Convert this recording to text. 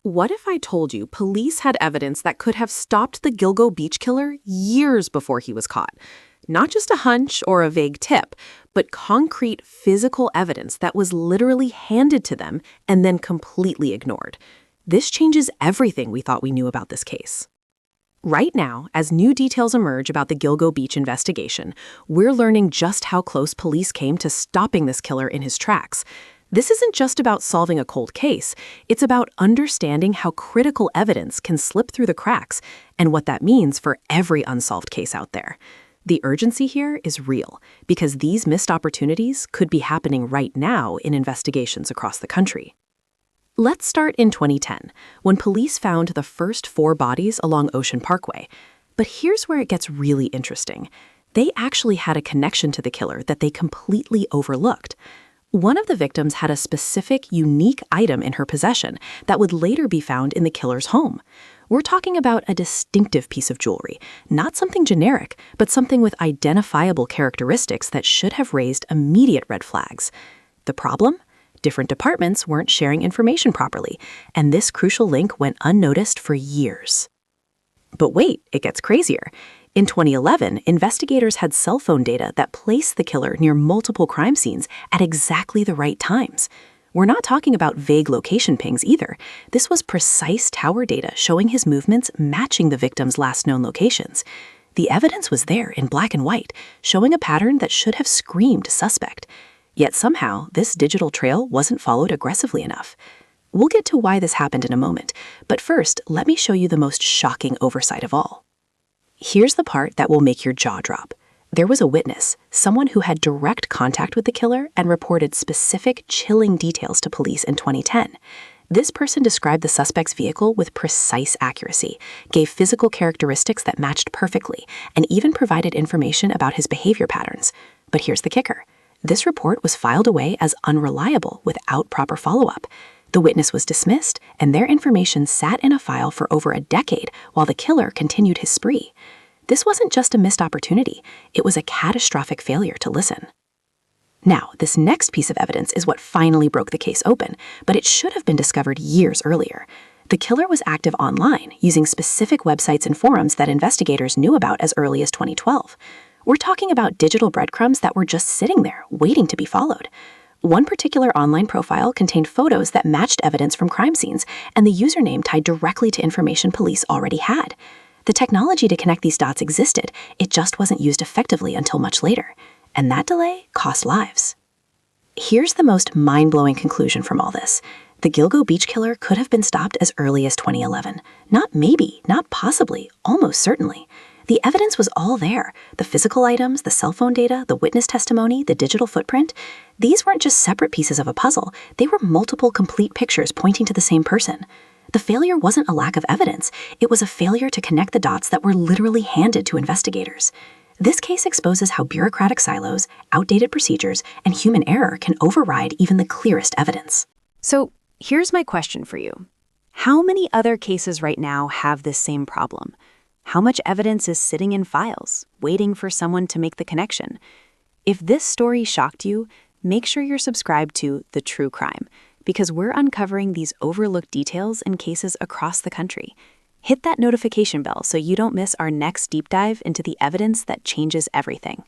What if I told you police had evidence that could have stopped the Gilgo beach killer years before he was caught? Not just a hunch or a vague tip, but concrete physical evidence that was literally handed to them and then completely ignored. This changes everything we thought we knew about this case. Right now, as new details emerge about the Gilgo Beach investigation, we're learning just how close police came to stopping this killer in his tracks. This isn't just about solving a cold case, it's about understanding how critical evidence can slip through the cracks and what that means for every unsolved case out there. The urgency here is real, because these missed opportunities could be happening right now in investigations across the country. Let's start in 2010, when police found the first 4 bodies along Ocean Parkway. But here's where it gets really interesting. They actually had a connection to the killer that they completely overlooked. One of the victims had a specific, unique item in her possession that would later be found in the killer's home. We're talking about a distinctive piece of jewelry, not something generic, but something with identifiable characteristics that should have raised immediate red flags. The problem? Different departments weren't sharing information properly, and this crucial link went unnoticed for years. But wait, it gets crazier. In 2011, investigators had cell phone data that placed the killer near multiple crime scenes at exactly the right times. We're not talking about vague location pings either. This was precise tower data showing his movements matching the victim's last known locations. The evidence was there in black and white, showing a pattern that should have screamed suspect. Yet somehow, this digital trail wasn't followed aggressively enough. We'll get to why this happened in a moment, but first, let me show you the most shocking oversight of all. Here's the part that will make your jaw drop. There was a witness, someone who had direct contact with the killer and reported specific, chilling details to police in 2010. This person described the suspect's vehicle with precise accuracy, gave physical characteristics that matched perfectly, and even provided information about his behavior patterns. But here's the kicker. This report was filed away as unreliable without proper follow-up. The witness was dismissed, and their information sat in a file for over a decade while the killer continued his spree. This wasn't just a missed opportunity, it was a catastrophic failure to listen. Now, this next piece of evidence is what finally broke the case open, but it should have been discovered years earlier. The killer was active online, using specific websites and forums that investigators knew about as early as 2012. We're talking about digital breadcrumbs that were just sitting there, waiting to be followed. One particular online profile contained photos that matched evidence from crime scenes, and the username tied directly to information police already had. The technology to connect these dots existed, it just wasn't used effectively until much later. And that delay cost lives. Here's the most mind-blowing conclusion from all this. The Gilgo Beach killer could have been stopped as early as 2011. Not maybe, not possibly, almost certainly. The evidence was all there. The physical items, the cell phone data, the witness testimony, the digital footprint. These weren't just separate pieces of a puzzle. They were multiple complete pictures pointing to the same person. The failure wasn't a lack of evidence. It was a failure to connect the dots that were literally handed to investigators. This case exposes how bureaucratic silos, outdated procedures, and human error can override even the clearest evidence. So here's my question for you. How many other cases right now have this same problem? How much evidence is sitting in files, waiting for someone to make the connection? If this story shocked you, make sure you're subscribed to The True Crime, because we're uncovering these overlooked details in cases across the country. Hit that notification bell so you don't miss our next deep dive into the evidence that changes everything.